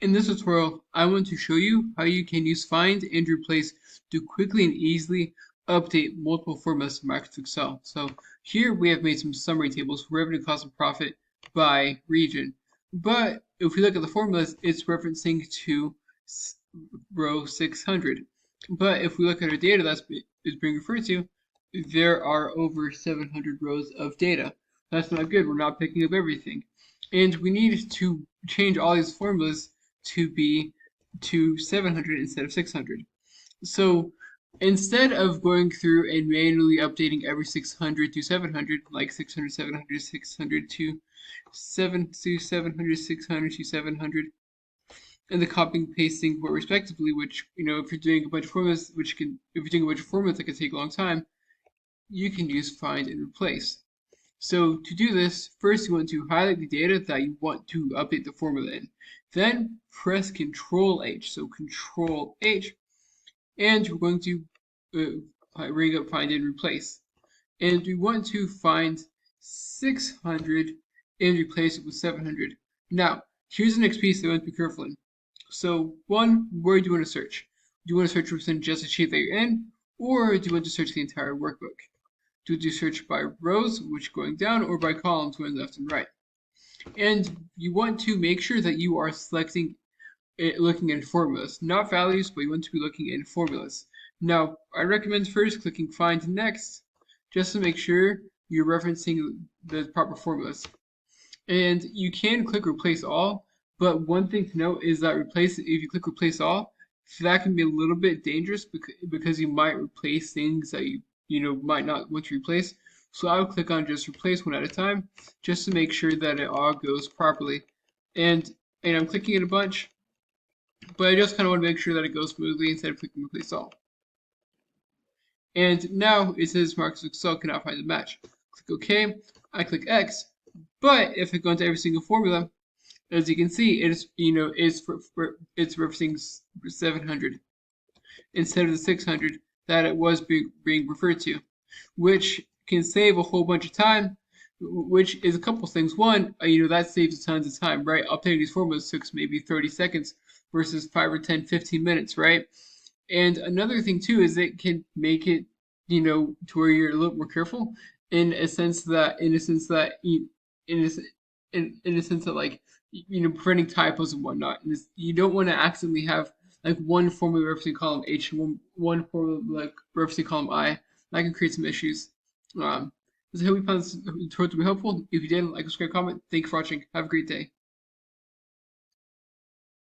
In this tutorial, I want to show you how you can use find and replace to quickly and easily update multiple formulas in Microsoft Excel. So here we have made some summary tables for revenue, cost, and profit by region. But if we look at the formulas, it's referencing to row 600. But if we look at our data that's is being referred to, there are over 700 rows of data. That's not good. We're not picking up everything. And we need to change all these formulas to be to 700 instead of 600. So instead of going through and manually updating every 600 to 700, like 600, 700, 600 to 700, 600 to 700, and the copying and pasting more respectively, which, if you're doing a bunch of formulas, if you're doing a bunch of formulas that can take a long time, you can use find and replace. So to do this, first you want to highlight the data that you want to update the formula in. Then press Control H. So Control H, and we're going to bring up find and replace. And we want to find 600 and replace it with 700. Now, here's the next piece that you want to be careful in. So one, where do you want to search? Do you want to search within just a sheet that you're in, or do you want to search the entire workbook? Do you search by rows, which going down, or by columns going left and right? And you want to make sure that you are selecting, looking in formulas, not values, but you want to be looking in formulas. Now, I recommend first clicking Find Next, just to make sure you're referencing the proper formulas. And you can click Replace All, but one thing to note is that if you click Replace All, that can be a little bit dangerous because you might replace things that you might not want to replace. So I would click on just replace one at a time, just to make sure that it all goes properly. And I'm clicking it a bunch, but I just kind of want to make sure that it goes smoothly instead of clicking replace all. And now it says Microsoft Excel cannot find the match. Click OK. I click X. But if I go into every single formula, as you can see, it's referencing 700 instead of the 600 that it was being referred to, which can save a whole bunch of time, which is a couple things. One, that saves tons of time, right? Updating these formulas took maybe 30 seconds versus 5 or 10, 15 minutes, right? And another thing too is it can make it, to where you're a little more careful in a sense that like, preventing typos and whatnot. And you don't want to accidentally have like one formula referencing column H and one formula like referencing column I. That can create some issues. So I hope you found this tutorial to be helpful. If you did, like, subscribe, comment. Thank you for watching. Have a great day.